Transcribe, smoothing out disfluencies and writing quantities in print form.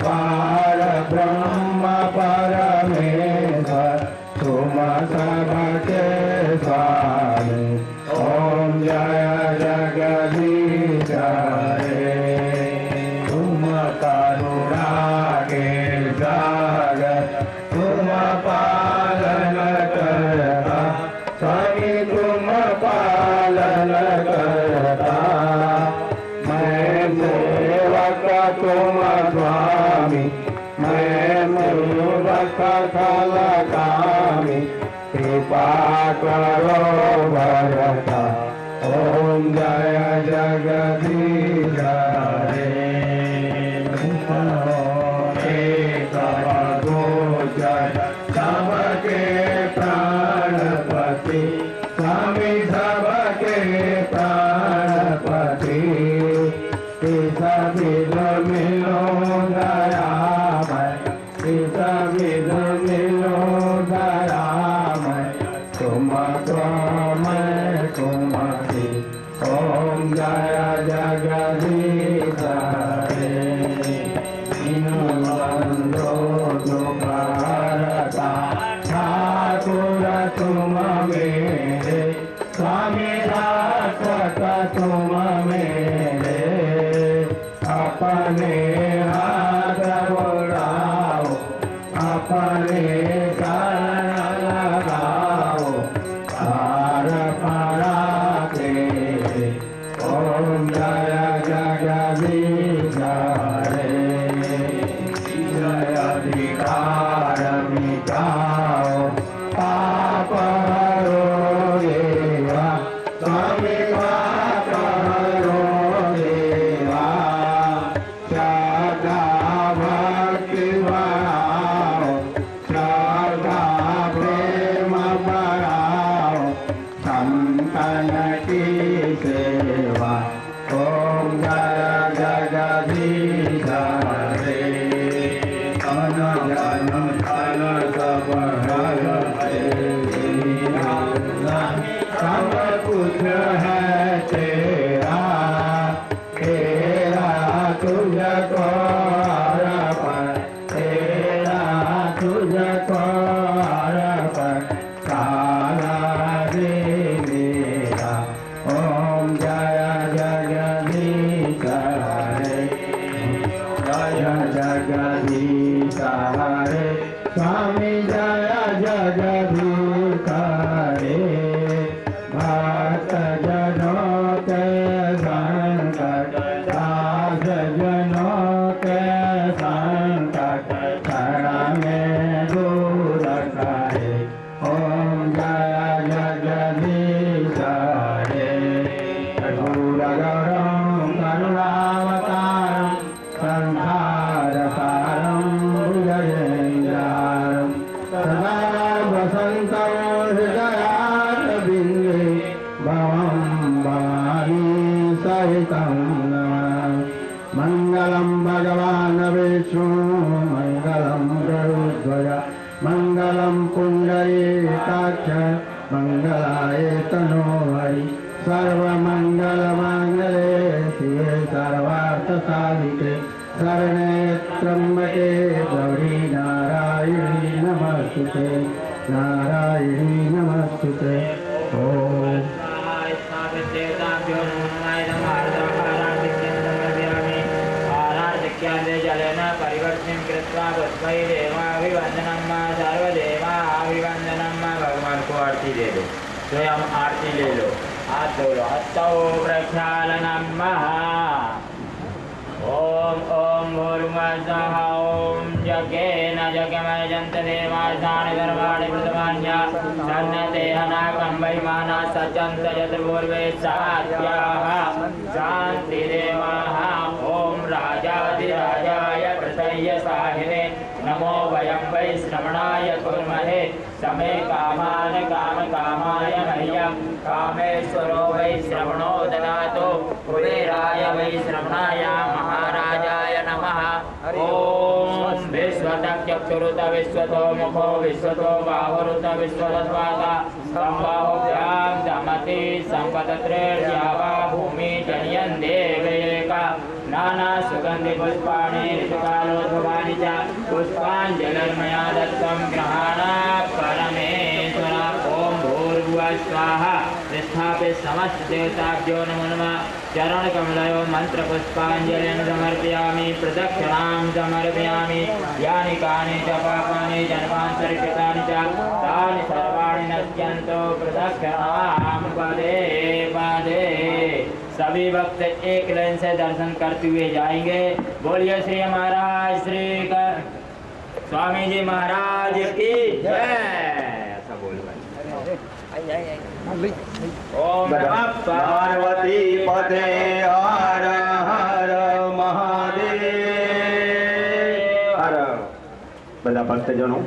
पार ब्रह्म परमेश्वर तुम सबके स्वामी। ओम जय जगदीश हरे। तुम करुणा के सागर तुम पालन करता स्वामी तुम पालन करता। मैं सेवक तुम स्वामी मैं मूर्ख खलकामी कृपा करो भरता। ओम जय जगदीश हरे। एक गोचर सबके प्राणपति स्वामी सबके प्राणपति। विध मिलो दयामय विध मिलो दयामय तुम मैं तुम ही। ओम जय जगदीश हरे। बंदो दुखहरता ठाकुर तुम मेरे स्वामी राक्षस तुम मेरे। अपने हाथ बुलाओ अपने शरण लगाओ पार पराते। ओम जय जगदीश हरे। जय अधिकार मिटाओ पाप हरो देवा स्वामी पाप हरो देवा। श्रद्धा भक्ति बढ़ाओ श्रद्धा प्रेम बढ़ाओ संतन की सेवा। ओम जय जगदीश हरे। जन जन धन सब सब कुछ है तेरा तेरा तुझको अर्पण तेरा तुझको अर्पण सारा दे मेरा। ओम जय जगदीश हरे। जय जगदीश हरे स्वामी जय जगदीश हरे। भक्त जनों के संकट दास जनों के संकट क्षण में दूर करे। ओम जय जगदीश हरे। गौरगौरं करुणावतारं संसार सारं भुजगेन्द्रहारं सदा वसन्तं हृदयारविन्दे भवं भवानी सहितं नमामि। मङ्गलं भगवान् विष्णु मङ्गलं गरुध्वज मङ्गलं पुण्डरीकाक्ष मङ्गलाय तनोहरि। सर्वमङ्गलमाङ्गल्ये शिवे सर्वार्थसाधिके शरणे त्र्यम्बके गौरी नारायणी नमस्तुते नारायणी नमस्तुते। ओम जलेन परिवर्तन कृत्वा पुष्पै देवाभिवंदनम सर्वदेवाभिवंदनम। भगवान को आरती दे दो स्वयं आरती ले लो हाथ धो लो। हस्तौ प्रक्षालनम ओम ओम भूर्भुवस्सुः ओम यज्ञेन यज्ञमयजन्त देवास्तानि सर्वाणि प्रथमान्य सन्नते हनाकं वैमाना सजन्त यद्पूर्वे सात्याः शान्तिदेवाः। ओम राजाधिराजाय प्रसह्य साहिने नमो वयं वै श्रवणाय कुर्महे समे कामान कामकामाय मह्यं कामेश्वरो वै श्रवणो ददातु कुबेराय वै श्रवणाय महाराजाय नमः। ओम विश्वतक्षुरुत विश्वतो मुखो विश्वतो बाहुरुत विश्वतस्वासा संबाहुभ्यां दमति संपतत्रेर्यावा भूमि जनयन् देवैका न नाना सुगंधि पुष्पाणि ऋतुकालोद्भवानि च पुष्पाञ्जलिर्मया दत्तं गृहाणा परमेश्वर ॐ भूर्भुवः स्वाहा स्थापित समस्त देवताभ्यो नमो नमः चरणकमलयो मन्त्रपुष्पाञ्जलिं समर्पयामि प्रदक्षिणां समर्पयामि यानि कानि च पापानि जन्मान्तरिकृतानि च तानि सर्वाणि नश्यन्तो प्रदक्षिणां पदे पदे। सभी भक्त एक लाइन से दर्शन करते हुए जाएंगे। बोलिए श्री महाराज श्री स्वामी जी महाराज की जय। ऐसा बोल भाई। ओम नमः पार्वती पते हर हर महादेव हर। બધા ભક્તજનો